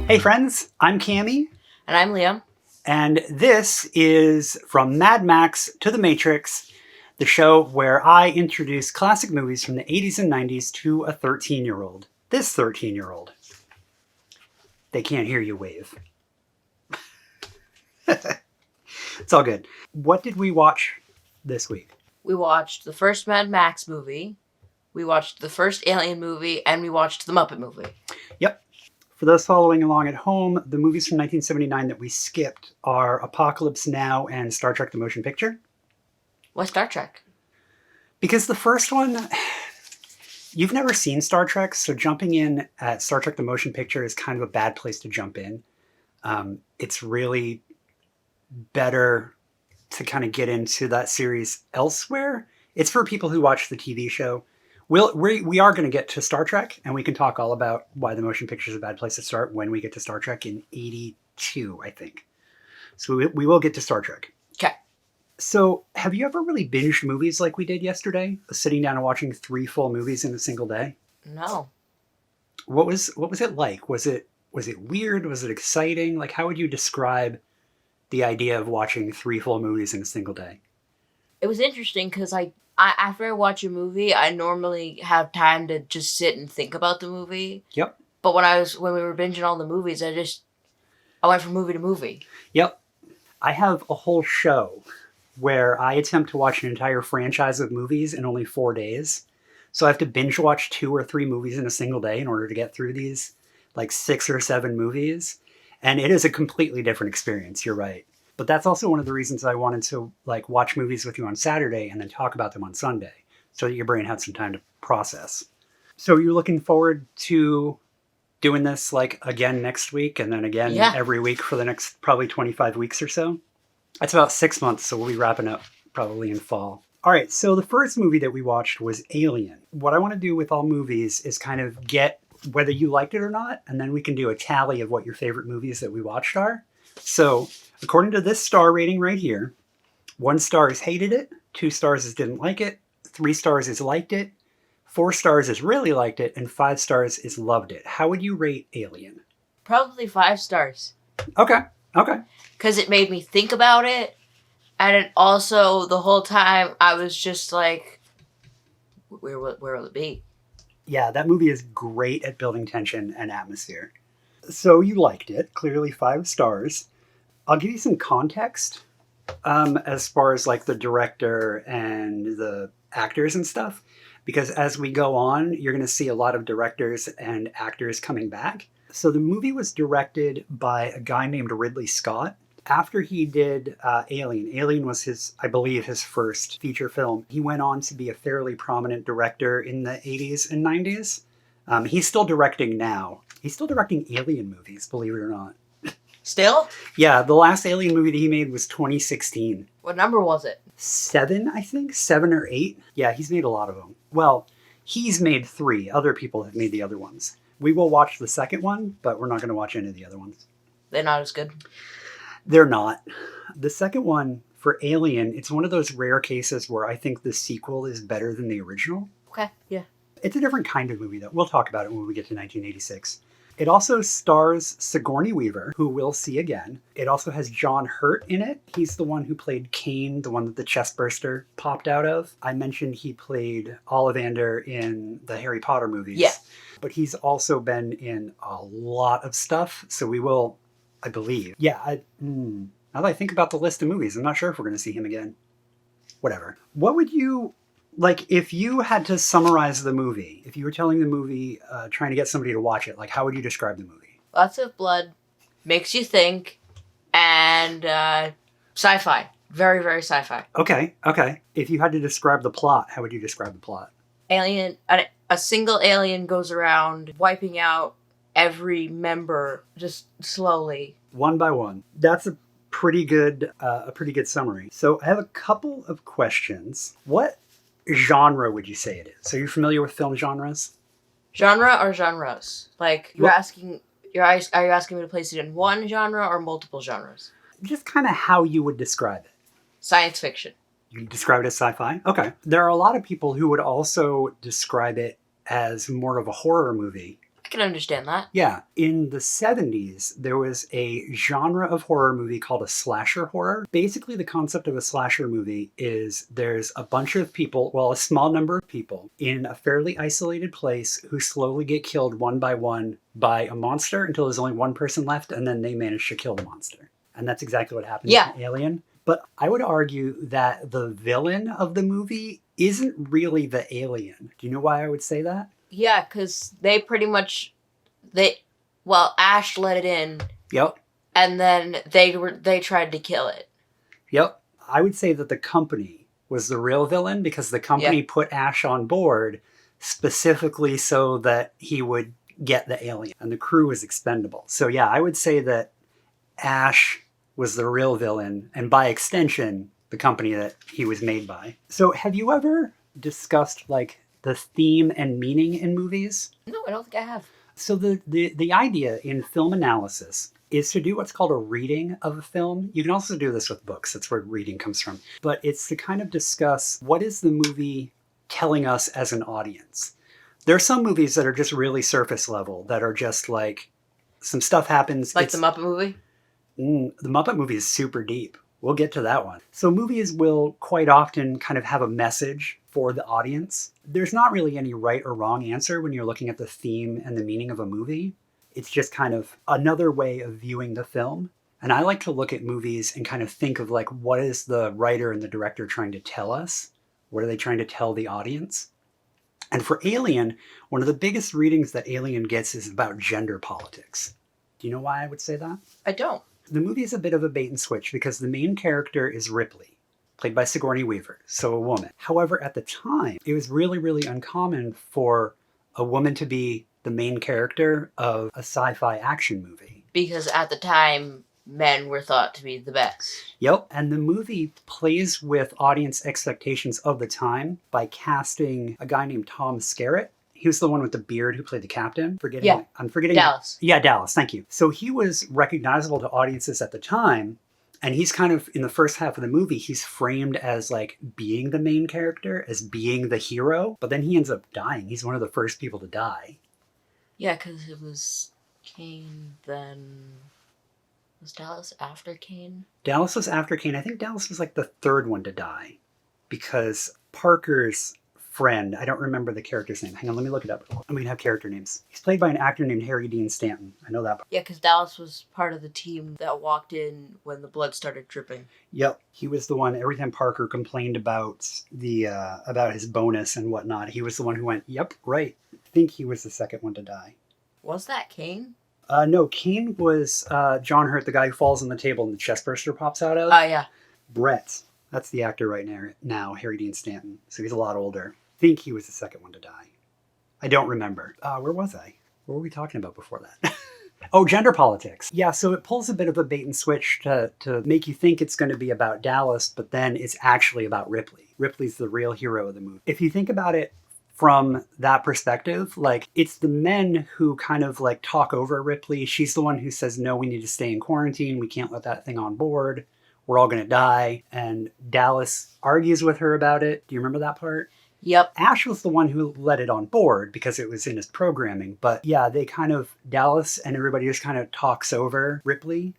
Hey friends, I'm Cammie. And I'm Liam. And this is From Mad Max to the Matrix, the show where I introduce classic movies from the 80s and 90s to a 13-year-old. This 13-year-old. They can't hear you wave. It's all good. What did we watch this week? We watched the first Mad Max movie, we watched the first Alien movie, and we watched the Muppet movie. Yep. For those following along at home, the movies from 1979 that we skipped are Apocalypse Now and Star Trek the Motion Picture. Why Star Trek? Because the first one, you've never seen Star Trek, so jumping in at Star Trek the Motion Picture is kind of a bad place to jump in. It's really better to kind of get into that series elsewhere. It's for people who watch the TV show. We are going to get to Star Trek, and we can talk all about why the motion picture is a bad place to start when we get to Star Trek in 82, I think. So we will get to Star Trek. Okay. So have you ever really binged movies like we did yesterday? Sitting down and watching 3 full movies in a single day? No. What was it like? Was it weird? Was it exciting? Like, how would you describe the idea of watching 3 full movies in a single day? It was interesting because I after I watch a movie, I normally have time to just sit and think about the movie. Yep. But when we were binging all the movies, I went from movie to movie. Yep. I have a whole show where I attempt to watch an entire franchise of movies in only 4 days. So I have to binge watch 2 or 3 movies in a single day in order to get through these, like 6 or 7 movies. And it is a completely different experience. You're right. But that's also one of the reasons I wanted to watch movies with you on Saturday and then talk about them on Sunday, so that your brain had some time to process. So you're looking forward to doing this again next week and then again every week for the next probably 25 weeks or so? That's about 6 months, so we'll be wrapping up probably in fall. All right, so the first movie that we watched was Alien. What I want to do with all movies is kind of get whether you liked it or not, and then we can do a tally of what your favorite movies that we watched are. So according to this star rating right here, 1 star is hated it, 2 stars is didn't like it, 3 stars is liked it, 4 stars is really liked it, and 5 stars is loved it. How would you rate Alien? Probably 5 stars. Okay. Because it made me think about it, and it also, the whole time, I was just like, where will it be? Yeah, that movie is great at building tension and atmosphere. So you liked it, clearly 5 stars. I'll give you some context as far as the director and the actors and stuff, because as we go on, you're going to see a lot of directors and actors coming back. So the movie was directed by a guy named Ridley Scott. After he did Alien was I believe his first feature film. He went on to be a fairly prominent director in the 80s and 90s. He's still directing now. He's still directing Alien movies, believe it or not. Still? Yeah, the last Alien movie that he made was 2016. What number was it? 7, I think? 7 or 8? Yeah, he's made a lot of them. Well, he's made 3. Other people have made the other ones. We will watch the second one, but we're not going to watch any of the other ones. They're not as good? They're not. The second one, for Alien, it's one of those rare cases where I think the sequel is better than the original. Okay, yeah. It's a different kind of movie, though. We'll talk about it when we get to 1986. It also stars Sigourney Weaver, who we'll see again. It also has John Hurt in it. He's the one who played Kane, the one that the chestburster popped out of. I mentioned he played Ollivander in the Harry Potter movies. Yeah. But he's also been in a lot of stuff, so we will, I believe. Yeah, now that I think about the list of movies, I'm not sure if we're going to see him again. Whatever. What would you... if you had to summarize the movie, if you were telling the movie, trying to get somebody to watch it, how would you describe the movie? Lots of blood, makes you think, and sci-fi. Very, very sci-fi. Okay. If you had to describe the plot, how would you describe the plot? A single alien goes around wiping out every member just slowly. One by one. That's a pretty good summary. So I have a couple of questions. What genre would you say it is? So you're familiar with film genres? Genre or genres? Are you asking me to place it in one genre or multiple genres? Just kind of how you would describe it. Science fiction. You describe it as sci-fi? Okay. There are a lot of people who would also describe it as more of a horror movie. I can understand that. Yeah, in the 70s, there was a genre of horror movie called a slasher horror. Basically, the concept of a slasher movie is there's a bunch of people, well, a small number of people, in a fairly isolated place who slowly get killed one by a monster until there's only one person left, and then they manage to kill the monster. And that's exactly what happens in Alien. But I would argue that the villain of the movie isn't really the alien. Do you know why I would say that? Yeah, because they pretty much, Ash let it in. Yep. And then they tried to kill it. Yep. I would say that the company was the real villain because the company put Ash on board specifically so that he would get the alien. And the crew was expendable. So yeah, I would say that Ash was the real villain, and by extension, the company that he was made by. So have you ever discussed like the theme and meaning in movies? No, I don't think I have. So the idea in film analysis is to do what's called a reading of a film. You can also do this with books. That's where reading comes from. But it's to kind of discuss what is the movie telling us as an audience. There are some movies that are just really surface level, that are just like some stuff happens. Like the Muppet Movie? The Muppet Movie is super deep. We'll get to that one. So movies will quite often kind of have a message for the audience. There's not really any right or wrong answer when you're looking at the theme and the meaning of a movie. It's just kind of another way of viewing the film. And I like to look at movies and kind of think of like, what is the writer and the director trying to tell us? What are they trying to tell the audience? And for Alien, one of the biggest readings that Alien gets is about gender politics. Do you know why I would say that? I don't. The movie is a bit of a bait and switch because the main character is Ripley, played by Sigourney Weaver, so a woman. However, at the time, it was really, really uncommon for a woman to be the main character of a sci-fi action movie. Because at the time, men were thought to be the best. Yep, and the movie plays with audience expectations of the time by casting a guy named Tom Skerritt. He was the one with the beard who played the captain. I'm forgetting. Dallas. Yeah, Dallas, thank you. So he was recognizable to audiences at the time, and he's kind of, in the first half of the movie, he's framed as like being the main character, as being the hero, but then he ends up dying. He's one of the first people to die. Yeah, because it was Kane, then... Was Dallas after Kane? Dallas was after Kane. I think Dallas was like the third one to die, because Parker's friend, I don't remember the character's name. Hang on, let me look it up. I'm going to have character names. He's played by an actor named Harry Dean Stanton. I know that part. Yeah, because Dallas was part of the team that walked in when the blood started dripping. Yep. He was the one, every time Parker complained about about his bonus and whatnot, he was the one who went, yep, right. I think he was the second one to die. Was that Kane? No, Kane was John Hurt, the guy who falls on the table and the chest burster pops out of. Oh, yeah. Brett. That's the actor right now, Harry Dean Stanton. So he's a lot older. I think he was the second one to die. I don't remember. Where was I? What were we talking about before that? Oh, gender politics. Yeah, so it pulls a bit of a bait and switch to make you think it's going to be about Dallas, but then it's actually about Ripley. Ripley's the real hero of the movie. If you think about it from that perspective, like, it's the men who kind of like talk over Ripley. She's the one who says, no, we need to stay in quarantine. We can't let that thing on board. We're all going to die. And Dallas argues with her about it. Do you remember that part? Yep. Ash was the one who let it on board because it was in his programming. But yeah, Dallas and everybody just kind of talks over Ripley.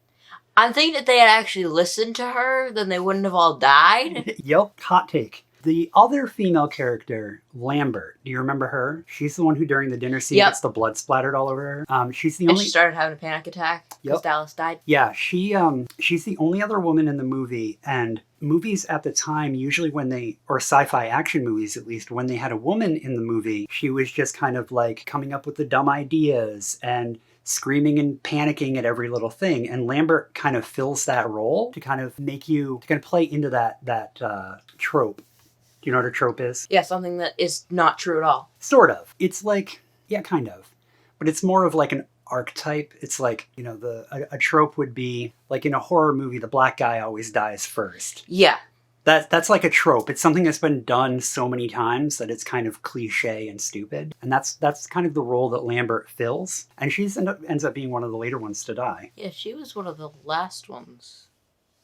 I'm thinking that they had actually listened to her, then they wouldn't have all died. Yep, hot take. The other female character, Lambert, do you remember her? She's the one who during the dinner scene gets the blood splattered all over her. She's the only... And she started having a panic attack because Dallas died. Yeah, she's the only other woman in the movie, and movies at the time, usually or sci-fi action movies at least, when they had a woman in the movie, she was just kind of like coming up with the dumb ideas and screaming and panicking at every little thing. And Lambert kind of fills that role to kind of play into that trope. Do you know what a trope is? Yeah, something that is not true at all. Sort of. It's like, yeah, kind of. But it's more of like an archetype. It's like, a trope would be, like in a horror movie, the black guy always dies first. Yeah. That's like a trope. It's something that's been done so many times that it's kind of cliche and stupid. And that's kind of the role that Lambert fills. And she ends up being one of the later ones to die. Yeah, she was one of the last ones.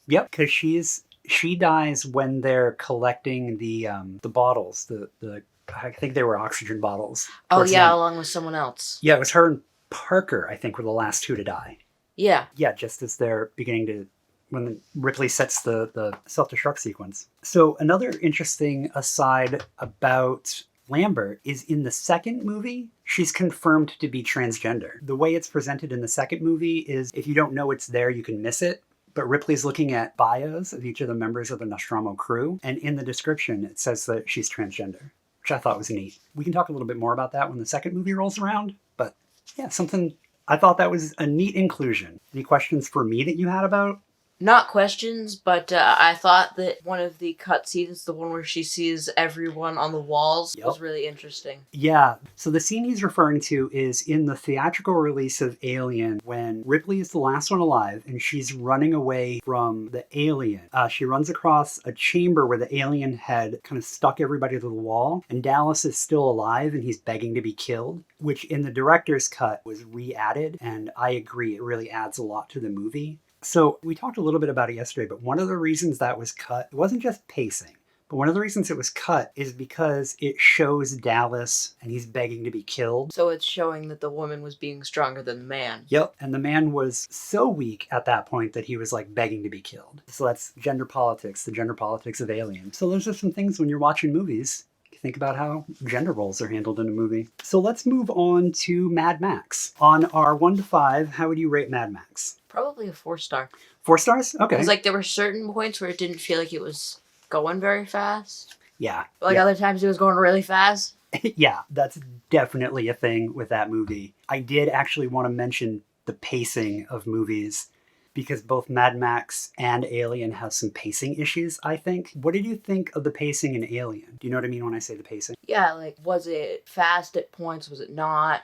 Yep, because she dies when they're collecting the bottles, the I think they were oxygen bottles. Oh towards the yeah, end. along with someone else. Yeah, it was her and Parker, I think, were the last two to die. Yeah. Yeah, just as they're beginning to, when Ripley sets the self-destruct sequence. So another interesting aside about Lambert is in the second movie, she's confirmed to be transgender. The way it's presented in the second movie is if you don't know it's there, you can miss it. But Ripley's looking at bios of each of the members of the Nostromo crew, and in the description, it says that she's transgender, which I thought was neat. We can talk a little bit more about that when the second movie rolls around, but yeah, something I thought that was a neat inclusion. Any questions for me that you had about? Not questions, but I thought that one of the cutscenes, the one where she sees everyone on the walls, was really interesting. Yeah. So the scene he's referring to is in the theatrical release of Alien when Ripley is the last one alive and she's running away from the alien. She runs across a chamber where the alien had kind of stuck everybody to the wall, and Dallas is still alive and he's begging to be killed, which in the director's cut was re-added, and I agree, it really adds a lot to the movie. So we talked a little bit about it yesterday, but one of the reasons that was cut, it wasn't just pacing, but one of the reasons it was cut is because it shows Dallas and he's begging to be killed. So it's showing that the woman was being stronger than the man. Yep. And the man was so weak at that point that he was like begging to be killed. So that's gender politics, the gender politics of Alien. So those are some things when you're watching movies, think about how gender roles are handled in a movie. So let's move on to Mad Max. On our 1 to 5, how would you rate Mad Max? Probably a 4-star. 4 stars? Okay. Because like there were certain points where it didn't feel like it was going very fast. Yeah. Like other times it was going really fast. Yeah, that's definitely a thing with that movie. I did actually want to mention the pacing of movies because both Mad Max and Alien have some pacing issues, I think. What did you think of the pacing in Alien? Do you know what I mean when I say the pacing? Yeah, like was it fast at points? Was it not?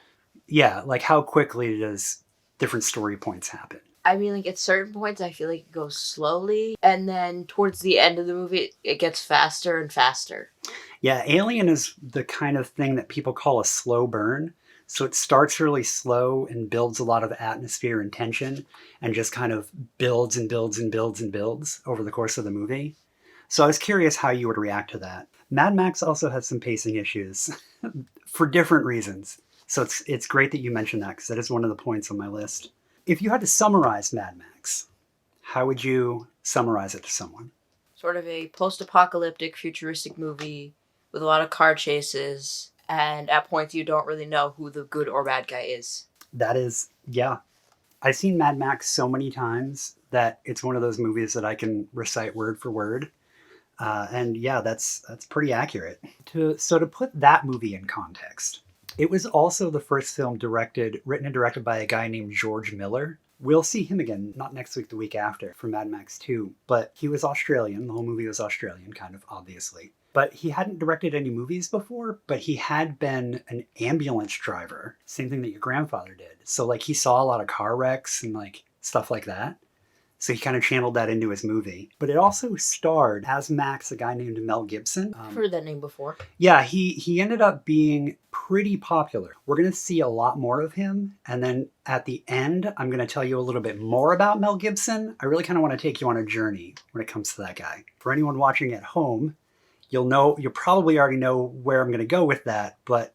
Yeah, like how quickly does different story points happen? I mean, like at certain points, I feel like it goes slowly, and then towards the end of the movie, it gets faster and faster. Yeah, Alien is the kind of thing that people call a slow burn. So it starts really slow and builds a lot of atmosphere and tension and just kind of builds and builds and builds and builds over the course of the movie. So I was curious how you would react to that. Mad Max also has some pacing issues for different reasons. So it's great that you mentioned that because that is one of the points on my list. If you had to summarize Mad Max, how would you summarize it to someone? Sort of a post-apocalyptic futuristic movie with a lot of car chases, and at points you don't really know who the good or bad guy is. That is, yeah. I've seen Mad Max so many times that it's one of those movies that I can recite word for word. And yeah, that's pretty accurate. So to put that movie in context, it was also the first film written and directed by a guy named George Miller. We'll see him again, not next week, the week after, for Mad Max 2. But he was Australian. The whole movie was Australian, kind of, obviously. But he hadn't directed any movies before, but he had been an ambulance driver. Same thing that your grandfather did. So, like, he saw a lot of car wrecks and, like, stuff like that. So he kind of channeled that into his movie. But it also starred, as Max, a guy named Mel Gibson. I've heard that name before. Yeah, he ended up being pretty popular. We're going to see a lot more of him. And then at the end, I'm going to tell you a little bit more about Mel Gibson. I really kind of want to take you on a journey when it comes to that guy. For anyone watching at home, you'll probably already know where I'm going to go with that. But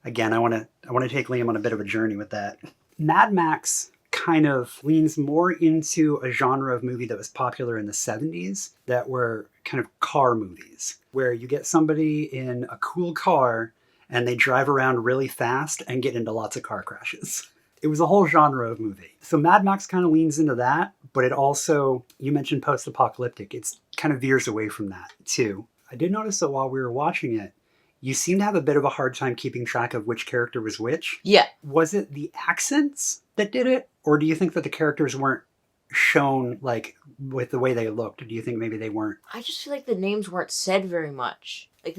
again, I want to take Liam on a bit of a journey with that. Mad Max kind of leans more into a genre of movie that was popular in the 70s that were kind of car movies, where you get somebody in a cool car and they drive around really fast and get into lots of car crashes. It was a whole genre of movie. So Mad Max kind of leans into that, but it also, you mentioned post-apocalyptic, it's kind of veers away from that too. I did notice that while we were watching it, you seem to have a bit of a hard time keeping track of which character was which. Yeah. Was it the accents that did it? Or do you think that the characters weren't shown like with the way they looked? Or do you think maybe they weren't? I just feel like the names weren't said very much. Like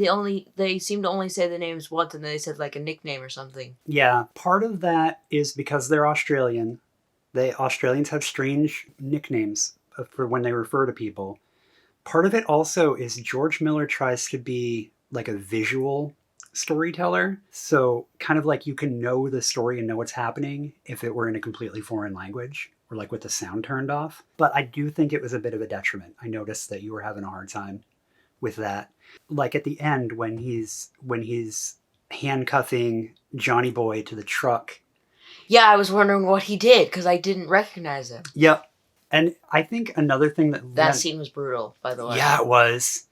they seem to only say the names once and then they said like a nickname or something. Yeah. Part of that is because they're Australian. Australians have strange nicknames for when they refer to people. Part of it also is George Miller tries to be like a visual storyteller. So kind of like you can know the story and know what's happening if it were in a completely foreign language or like with the sound turned off. But I do think it was a bit of a detriment. I noticed that you were having a hard time with that. Like at the end when he's handcuffing Johnny Boy to the truck. Yeah, I was wondering what he did because I didn't recognize him. Yep. And I think another thing that scene was brutal, by the way. Yeah, it was.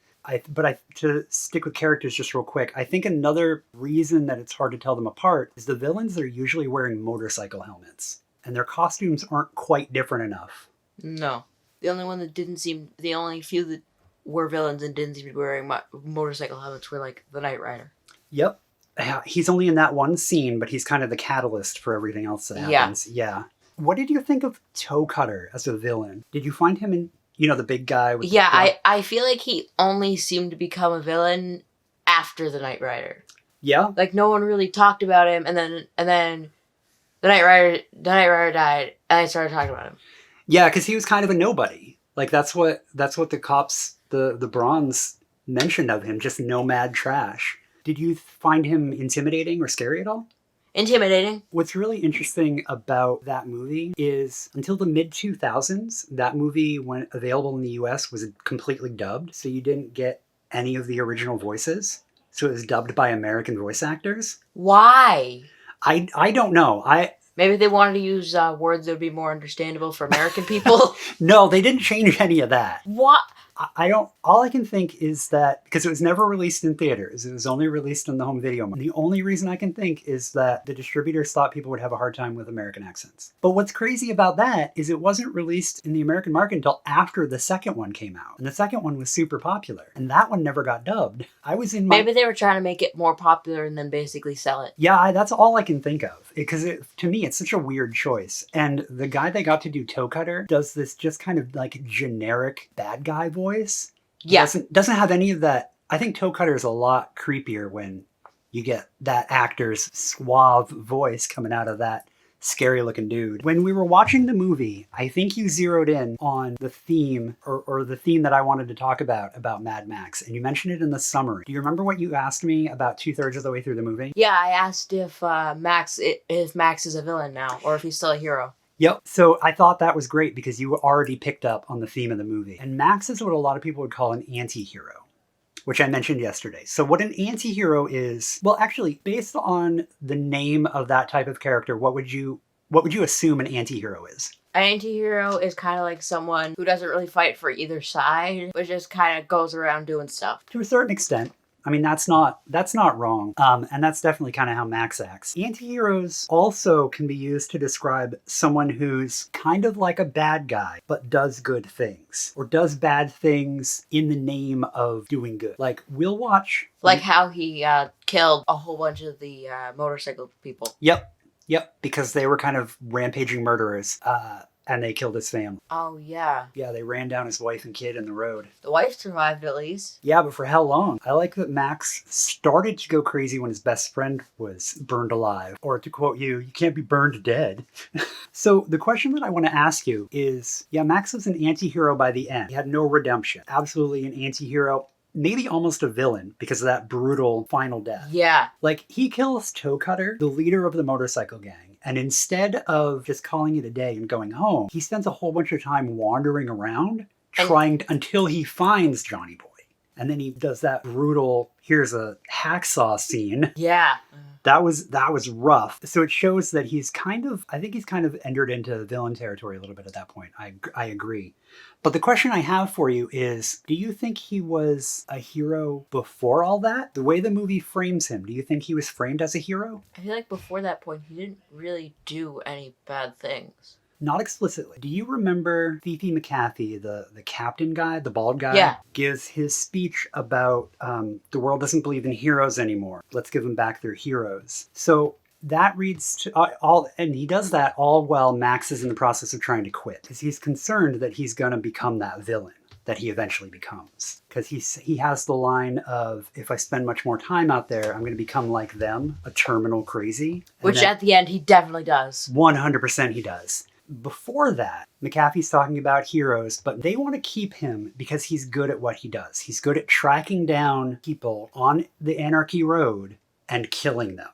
To stick with characters just real quick, I think another reason that it's hard to tell them apart is the villains are usually wearing motorcycle helmets, and their costumes aren't quite different enough. No. The only few that were villains and didn't seem to be wearing motorcycle helmets were like the Knight Rider. Yep. He's only in that one scene, but he's kind of the catalyst for everything else that happens. Yeah. What did you think of Toe Cutter as a villain? Did you find him in, the big guy with I feel like he only seemed to become a villain after the Knight Rider. Yeah? Like no one really talked about him, and then the Knight Rider died, and I started talking about him. Yeah, because he was kind of a nobody. Like that's what the cops, the Bronze mentioned of him, just nomad trash. Did you find him intimidating or scary at all? Intimidating. What's really interesting about that movie is until the mid-2000s, that movie, when available in the US, was completely dubbed. So you didn't get any of the original voices. So it was dubbed by American voice actors. Why? I don't know. Maybe they wanted to use words that would be more understandable for American people. No, they didn't change any of that. What? All I can think is that, because it was never released in theaters, it was only released in the home video. The only reason I can think is that the distributors thought people would have a hard time with American accents. But what's crazy about that is it wasn't released in the American market until after the second one came out. And the second one was super popular. And that one never got dubbed. Maybe they were trying to make it more popular and then basically sell it. Yeah, that's all I can think of. Because to me, it's such a weird choice. And the guy that got to do Toe Cutter does this just kind of like generic bad guy voice. Yeah. Doesn't have any of that. I think Toe Cutter is a lot creepier when you get that actor's suave voice coming out of that scary looking dude. When we were watching the movie, I think you zeroed in on the theme or the theme that I wanted to talk about Mad Max, and you mentioned it in the summary. Do you remember what you asked me about 2/3 of the way through the movie? Yeah, I asked if Max is a villain now or if he's still a hero. Yep. So I thought that was great because you already picked up on the theme of the movie. And Max is what a lot of people would call an anti-hero, which I mentioned yesterday. So what an anti-hero is, well, actually, based on the name of that type of character, what would you assume an anti-hero is? An anti-hero is kind of like someone who doesn't really fight for either side, but just kind of goes around doing stuff. To a certain extent. I mean, that's not wrong. And that's definitely kind of how Max acts. Anti-heroes also can be used to describe someone who's kind of like a bad guy, but does good things. Or does bad things in the name of doing good. Like, we'll watch... Like how he killed a whole bunch of the motorcycle people. Yep, because they were kind of rampaging murderers. And they killed his family. Oh, yeah. Yeah, they ran down his wife and kid in the road. The wife survived, at least. Yeah, but for how long? I like that Max started to go crazy when his best friend was burned alive. Or to quote you can't be burned dead. So the question that I want to ask you is, yeah, Max was an anti-hero by the end. He had no redemption. Absolutely an anti-hero. Maybe almost a villain because of that brutal final death. Yeah. Like, he kills Toe Cutter, the leader of the motorcycle gang. And instead of just calling it a day and going home, he spends a whole bunch of time wandering around until he finds Johnny Boy. And then he does that brutal, here's a hacksaw scene. Yeah. That was rough. So it shows that he's kind of entered into villain territory a little bit at that point. I agree. But the question I have for you is, do you think he was a hero before all that? The way the movie frames him, do you think he was framed as a hero? I feel like before that point, he didn't really do any bad things. Not explicitly. Do you remember Fifi McCaffey, the captain guy, the bald guy, gives his speech about the world doesn't believe in heroes anymore. Let's give them back their heroes. So that reads to and he does that all while Max is in the process of trying to quit because he's concerned that he's going to become that villain that he eventually becomes. Because he has the line of, if I spend much more time out there, I'm going to become like them, a terminal crazy. Which at the end he definitely does. 100% he does. Before that, McAfee's talking about heroes, but they want to keep him because he's good at what he does. He's good at tracking down people on the Anarchy Road and killing them.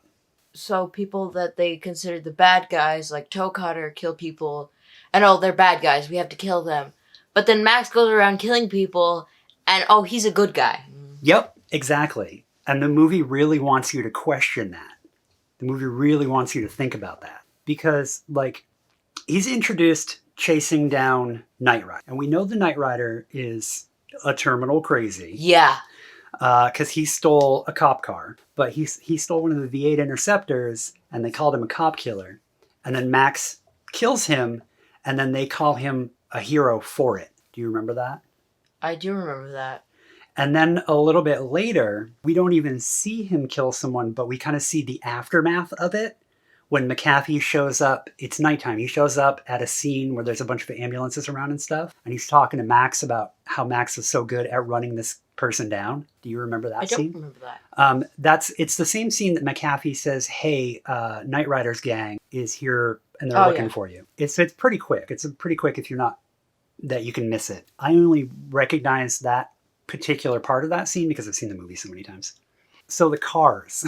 So people that they consider the bad guys, like Toe Cutter, kill people, and they're bad guys, we have to kill them. But then Max goes around killing people And, oh, he's a good guy. Yep, exactly. And the movie really wants you to question that. The movie really wants you to think about that. Because, like, he's introduced chasing down Knight Rider. And we know the Knight Rider is a terminal crazy. Yeah. Because he stole a cop car. But he stole one of the V8 Interceptors, and they called him a cop killer. And then Max kills him, and then they call him a hero for it. Do you remember that? I do remember that. And then a little bit later, we don't even see him kill someone, but we kind of see the aftermath of it. When McAfee shows up, it's nighttime. He shows up at a scene where there's a bunch of ambulances around and stuff. And he's talking to Max about how Max is so good at running this person down. Do you remember that scene? I don't remember that. It's the same scene that McAfee says, hey, Knight Rider's gang is here and they're looking for you. It's pretty quick. It's pretty quick if you're not, that you can miss it. I only recognize that particular part of that scene because I've seen the movie so many times. So the cars.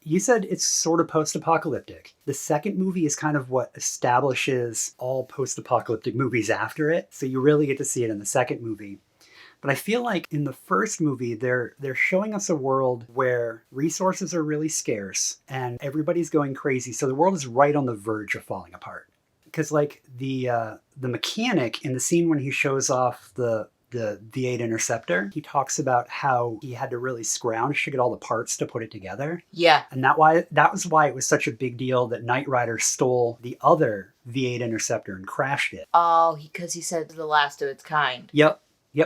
You said it's sort of post-apocalyptic. The second movie is kind of what establishes all post-apocalyptic movies after it. So you really get to see it in the second movie. But I feel like in the first movie, they're showing us a world where resources are really scarce and everybody's going crazy. So the world is right on the verge of falling apart. Because like the mechanic in the scene when he shows off the V8 Interceptor, he talks about how he had to really scrounge to get all the parts to put it together. Yeah. And that was why it was such a big deal that Knight Rider stole the other V8 Interceptor and crashed it. Oh, because he said the last of its kind. Yep,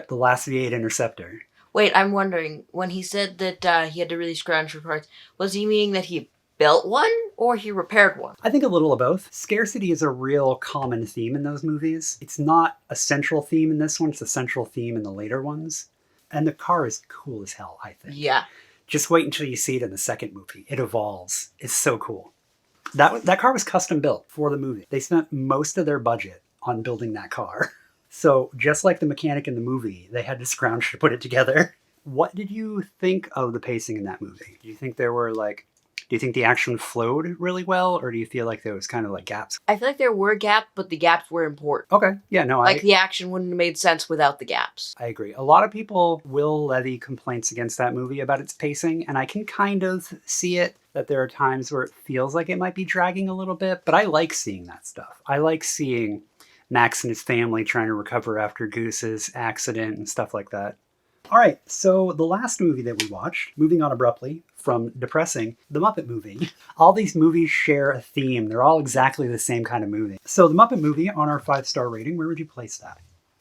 the last V8 Interceptor. Wait, I'm wondering, when he said that he had to really scrounge for parts, was he meaning that he built one or he repaired one? I think a little of both. Scarcity is a real common theme in those movies. It's not a central theme in this one. It's a central theme in the later ones. And the car is cool as hell, I think. Yeah. Just wait until you see it in the second movie. It evolves. It's so cool. That car was custom built for the movie. They spent most of their budget on building that car. So just like the mechanic in the movie, they had to scrounge to put it together. What did you think of the pacing in that movie? Do you think do you think the action flowed really well, or do you feel like there was kind of like gaps? I feel like there were gaps, but the gaps were important. Okay. Yeah, no, the action wouldn't have made sense without the gaps. I agree. A lot of people will levy complaints against that movie about its pacing, and I can kind of see it, that there are times where it feels like it might be dragging a little bit, but I like seeing that stuff. I like seeing Max and his family trying to recover after Goose's accident and stuff like that. All right, so the last movie that we watched, moving on abruptly from depressing, the Muppet Movie. All these movies share a theme. They're all exactly the same kind of movie. So the Muppet Movie, on our 5-star rating, where would you place that?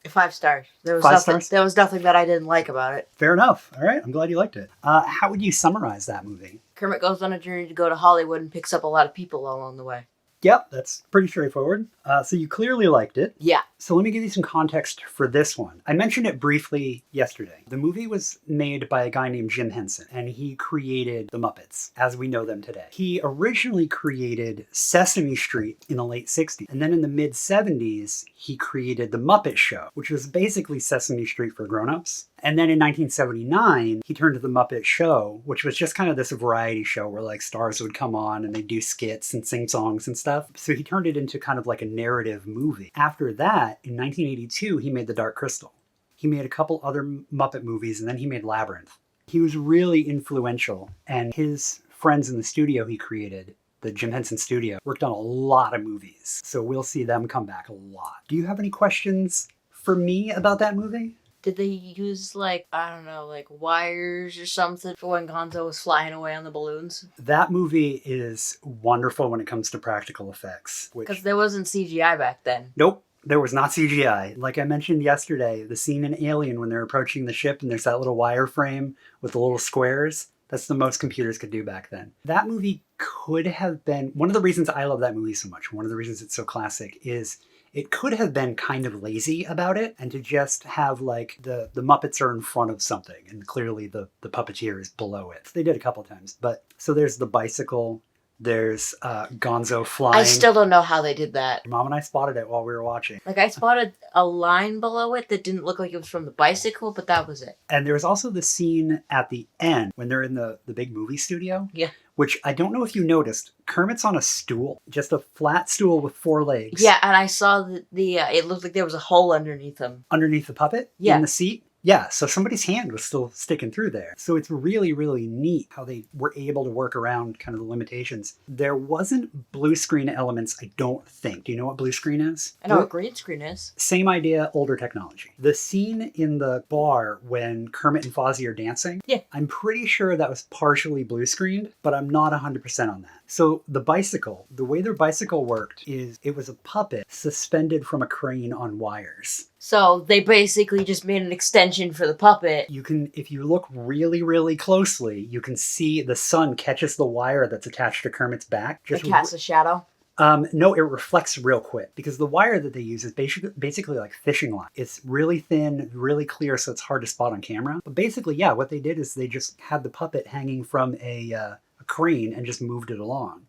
5 stars. There was 5 nothing, stars? There was nothing that I didn't like about it. Fair enough. All right, I'm glad you liked it. How would you summarize that movie? Kermit goes on a journey to go to Hollywood and picks up a lot of people along the way. Yep, that's pretty straightforward. So you clearly liked it. Yeah. So let me give you some context for this one. I mentioned it briefly yesterday. The movie was made by a guy named Jim Henson, and he created the Muppets as we know them today. He originally created Sesame Street in the late 60s, and then in the mid 70s, he created The Muppet Show, which was basically Sesame Street for grown-ups. And then in 1979, he turned to The Muppet Show, which was just kind of this variety show where like stars would come on and they'd do skits and sing songs and stuff. So he turned it into kind of like a narrative movie. After that, in 1982, he made The Dark Crystal. He made a couple other Muppet movies, and then he made Labyrinth. He was really influential, and his friends in the studio he created, the Jim Henson Studio, worked on a lot of movies. So we'll see them come back a lot. Do you have any questions for me about that movie? Did they use, wires or something for when Gonzo was flying away on the balloons? That movie is wonderful when it comes to practical effects. Because there wasn't CGI back then. Nope, there was not CGI. Like I mentioned yesterday, the scene in Alien when they're approaching the ship and there's that little wireframe with the little squares, that's the most computers could do back then. That movie could have been, one of the reasons I love that movie so much, one of the reasons it's so classic is it could have been kind of lazy about it and to just have like the Muppets are in front of something and clearly the puppeteer is below it. They did a couple times, but so there's the bicycle, there's Gonzo flying. I still don't know how they did that. Mom and I spotted it while we were watching. Like I spotted a line below it that didn't look like it was from the bicycle, but that was it. And there was also the scene at the end when they're in the big movie studio. Yeah. Which I don't know if you noticed, Kermit's on a stool, just a flat stool with 4 legs. Yeah, and I saw the it looked like there was a hole underneath him. Underneath the puppet? Yeah. In the seat? Yeah, so somebody's hand was still sticking through there. So it's really, really neat how they were able to work around kind of the limitations. There wasn't blue screen elements, I don't think. Do you know what blue screen is? I know what green screen is. Same idea, older technology. The scene in the bar when Kermit and Fozzie are dancing, Yeah. I'm pretty sure that was partially blue screened, but I'm not 100% on that. So the bicycle, the way their bicycle worked is it was a puppet suspended from a crane on wires. So they basically just made an extension for the puppet. You can, if you look really, really closely, you can see the sun catches the wire that's attached to Kermit's back. It casts a shadow. No, it reflects real quick because the wire that they use is basically like fishing line. It's really thin, really clear, so it's hard to spot on camera. But basically, yeah, what they did is they just had the puppet hanging from a crane and just moved it along.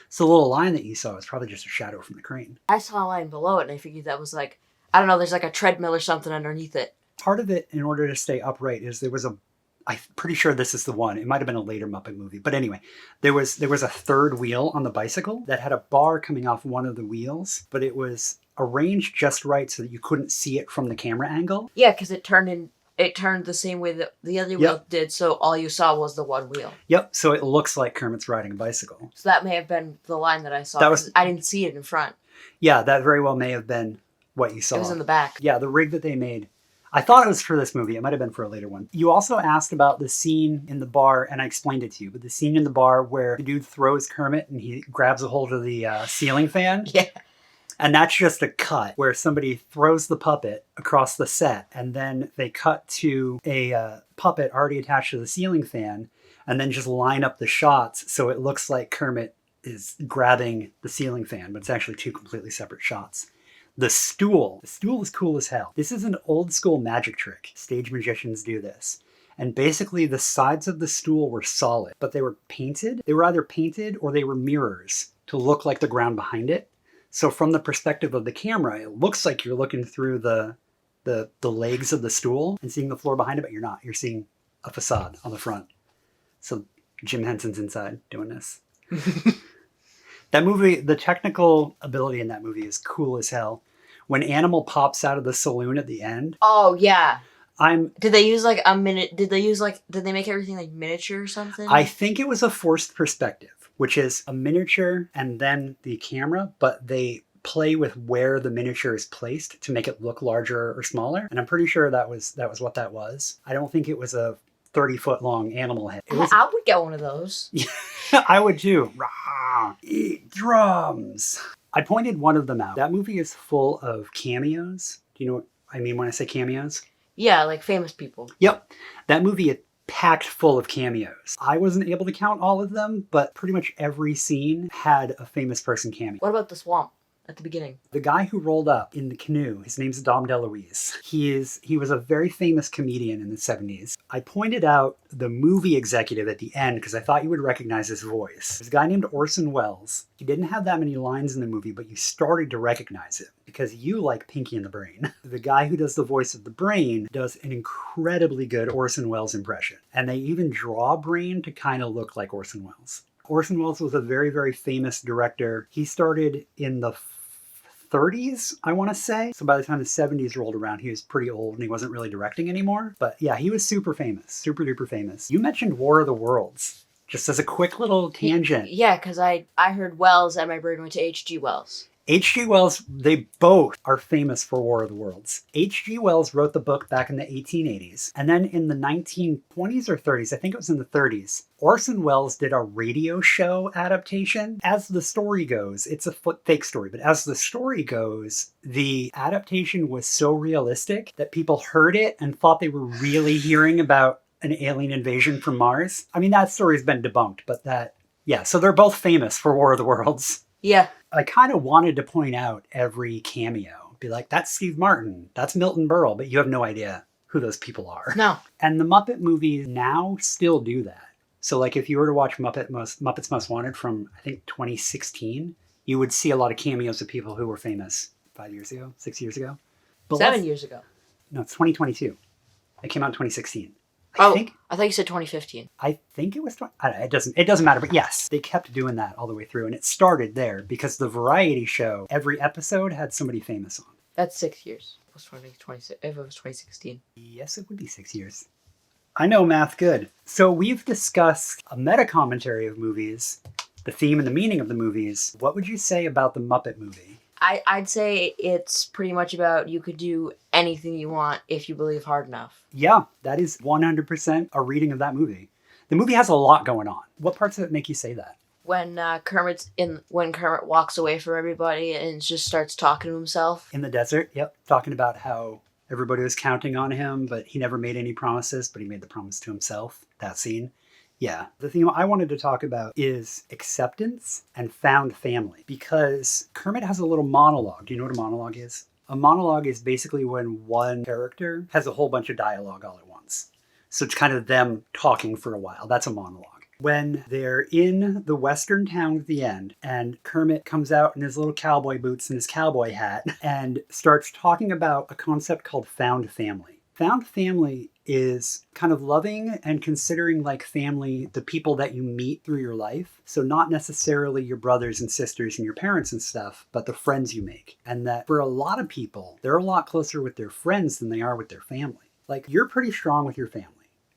So the little line that you saw is probably just a shadow from the crane. I saw a line below it and I figured that was like, I don't know, there's like a treadmill or something underneath it. Part of it, in order to stay upright, is I'm pretty sure this is the one. It might have been a later Muppet movie. But anyway, there was a third wheel on the bicycle that had a bar coming off one of the wheels, but it was arranged just right so that you couldn't see it from the camera angle. Yeah, because it turned the same way that the other wheel did, so all you saw was the one wheel. Yep, so it looks like Kermit's riding a bicycle. So that may have been the line that I saw. I didn't see it in front. Yeah, that very well may have been what you saw. It was in the back. Yeah, the rig that they made. I thought it was for this movie. It might have been for a later one. You also asked about the scene in the bar, and I explained it to you, but the scene in the bar where the dude throws Kermit and he grabs a hold of the ceiling fan. Yeah. And that's just a cut where somebody throws the puppet across the set, and then they cut to a puppet already attached to the ceiling fan, and then just line up the shots so it looks like Kermit is grabbing the ceiling fan, but it's actually two completely separate shots. The stool is cool as hell. This is an old school magic trick. Stage magicians do this. And basically the sides of the stool were solid, but they were painted. They were either painted or they were mirrors to look like the ground behind it. So from the perspective of the camera, it looks like you're looking through the legs of the stool and seeing the floor behind it, but you're not. You're seeing a facade on the front. So Jim Henson's inside doing this. That movie, the technical ability in that movie is cool as hell. When Animal pops out of the saloon at the end. Oh, yeah. Did they use like a minute? Did they make everything like miniature or something? I think it was a forced perspective, which is a miniature and then the camera, but they play with where the miniature is placed to make it look larger or smaller. And I'm pretty sure that was what that was. I don't think it was a 30-foot long animal head. I would get one of those. I would too. Rah, eat drums. I pointed one of them out. That movie is full of cameos. Do you know what I mean when I say cameos? Yeah, like famous people. Yep. That movie is packed full of cameos. I wasn't able to count all of them, but pretty much every scene had a famous person cameo. What about the swamp at the beginning? The guy who rolled up in the canoe, his name's Dom DeLuise. He was a very famous comedian in the 70s. I pointed out the movie executive at the end because I thought you would recognize his voice. There's a guy named Orson Welles. He didn't have that many lines in the movie, but you started to recognize him because you like Pinky and the Brain. The guy who does the voice of the Brain does an incredibly good Orson Welles impression. And they even draw Brain to kind of look like Orson Welles. Orson Welles was a very, very famous director. He started in the 30s, I want to say. So by the time the 70s rolled around, he was pretty old and he wasn't really directing anymore. But yeah, he was super famous, super duper famous. You mentioned War of the Worlds, just as a quick little tangent. Yeah, because I heard Wells and my brain went to H.G. Wells. H.G. Wells, they both are famous for War of the Worlds. H.G. Wells wrote the book back in the 1880s. And then in the 1920s or 30s, I think it was in the 30s, Orson Welles did a radio show adaptation. As the story goes, it's a fake story, but as the story goes, the adaptation was so realistic that people heard it and thought they were really hearing about an alien invasion from Mars. I mean, that story's been debunked, but so they're both famous for War of the Worlds. Yeah. I kind of wanted to point out every cameo. Be like, that's Steve Martin, that's Milton Berle, but you have no idea who those people are. No. And the Muppet movies now still do that. So like if you were to watch Muppets Most Wanted from, I think, 2016, you would see a lot of cameos of people who were famous 5 years ago, 6 years ago. But 7 years ago. No, it's 2022. It came out in 2016. I thought you said 2015. I think it was. It doesn't matter. But yes, they kept doing that all the way through, and it started there because the variety show, every episode had somebody famous on. That's 6 years. was 2026. If it was 2016. Yes, it would be 6 years. I know math good. So we've discussed a meta commentary of movies, the theme and the meaning of the movies. What would you say about the Muppet Movie? I'd say it's pretty much about you could do anything you want if you believe hard enough. Yeah, that is 100% a reading of that movie. The movie has a lot going on. What parts of it make you say that? When when Kermit walks away from everybody and just starts talking to himself. In the desert, yep. Talking about how everybody was counting on him, but he never made any promises, but he made the promise to himself. That scene. Yeah. The theme I wanted to talk about is acceptance and found family, because Kermit has a little monologue. Do you know what a monologue is? A monologue is basically when one character has a whole bunch of dialogue all at once. So it's kind of them talking for a while. That's a monologue. When they're in the western town at the end, and Kermit comes out in his little cowboy boots and his cowboy hat and starts talking about a concept called found family. Found family is kind of loving and considering like family the people that you meet through your life. So not necessarily your brothers and sisters and your parents and stuff, but the friends you make. And that for a lot of people, they're a lot closer with their friends than they are with their family. Like, you're pretty strong with your family.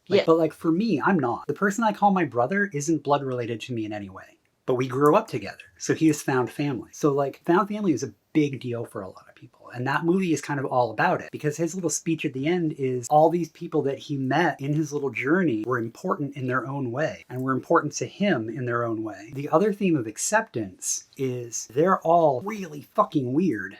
Like, Yeah. But like for me, I'm not. The person I call my brother isn't blood related to me in any way. But we grew up together. So he has found family. So like found family is a big deal for a lot of people. And that movie is kind of all about it, because his little speech at the end is all these people that he met in his little journey were important in their own way and were important to him in their own way. The other theme of acceptance is they're all really fucking weird.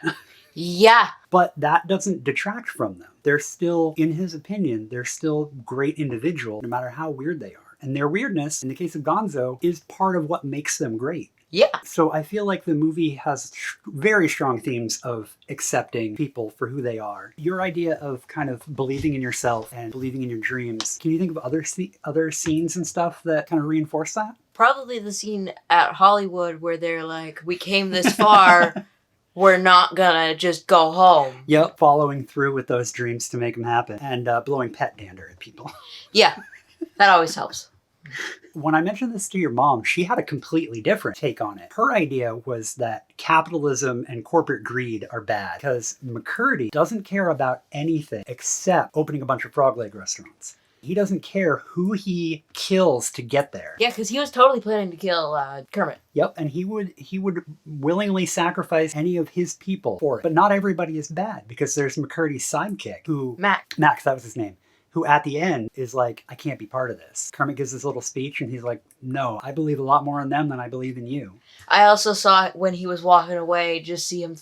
Yeah. But that doesn't detract from them. They're still, in his opinion, they're still great individuals, no matter how weird they are. And their weirdness, in the case of Gonzo, is part of what makes them great. Yeah. So I feel like the movie has very strong themes of accepting people for who they are. Your idea of kind of believing in yourself and believing in your dreams, can you think of other scenes and stuff that kind of reinforce that? Probably the scene at Hollywood where they're like, we came this far, we're not gonna just go home. Yep, following through with those dreams to make them happen, and blowing pet dander at people. Yeah, that always helps. When I mentioned this to your mom, she had a completely different take on it. Her idea was that capitalism and corporate greed are bad because McCurdy doesn't care about anything except opening a bunch of frog leg restaurants. He doesn't care who he kills to get there. Yeah, because he was totally planning to kill Kermit. Yep, and he would willingly sacrifice any of his people for it. But not everybody is bad, because there's McCurdy's sidekick, who... Max, that was his name. Who at the end is like, I can't be part of this. Kermit gives this little speech and he's like, no, I believe a lot more in them than I believe in you. I also saw it when he was walking away, just see him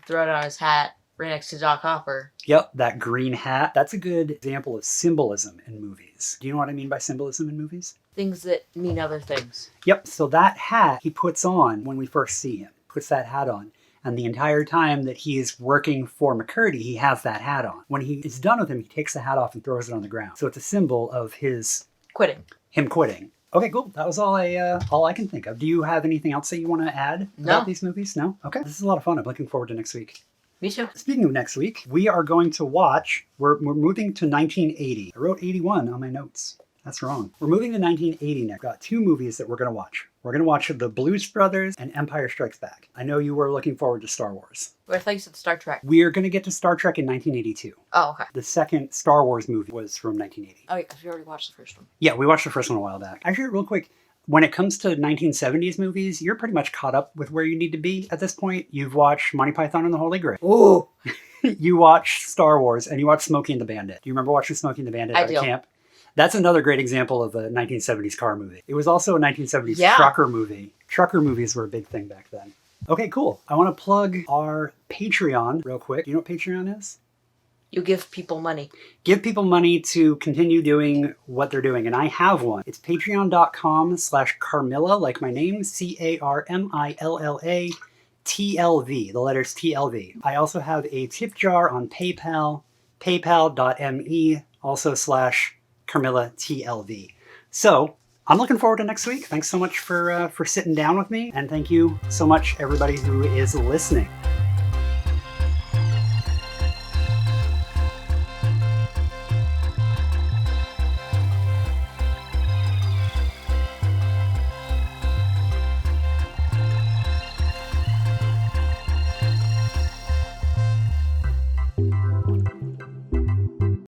throw down his hat right next to Doc Hopper. Yep, that green hat. That's a good example of symbolism in movies. Do you know what I mean by symbolism in movies? Things that mean other things. Yep, so that hat he puts on when we first see him. Puts that hat on. And the entire time that he is working for McCurdy, he has that hat on. When he is done with him, he takes the hat off and throws it on the ground. So it's a symbol of him quitting. Okay, cool. That was all I can think of. Do you have anything else that you want to add about these movies? No? Okay. This is a lot of fun. I'm looking forward to next week. Me too. Speaking of next week, we are going to watch, we're moving to 1980. I wrote 81 on my notes. That's wrong. We're moving to 1980 next. We've got two movies that we're going to watch. We're going to watch The Blues Brothers and Empire Strikes Back. I know you were looking forward to Star Wars. I thought you said Star Trek. We're going to get to Star Trek in 1982. Oh, okay. The second Star Wars movie was from 1980. Oh, yeah, because we already watched the first one. Yeah, we watched the first one a while back. Actually, real quick, when it comes to 1970s movies, you're pretty much caught up with where you need to be at this point. You've watched Monty Python and the Holy Grail. Ooh! You watched Star Wars, and you watched Smokey and the Bandit. Do you remember watching Smokey and the Bandit at camp? That's another great example of a 1970s car movie. It was also a 1970s trucker movie. Trucker movies were a big thing back then. Okay, cool. I want to plug our Patreon real quick. Do you know what Patreon is? You give people money. Give people money to continue doing what they're doing. And I have one. It's patreon.com/Carmilla, like my name, CARMILLA TLV, the letters TLV. I also have a tip jar on PayPal, paypal.me, also /Carmilla TLV. So I'm looking forward to next week. Thanks so much for sitting down with me. And thank you so much, everybody who is listening.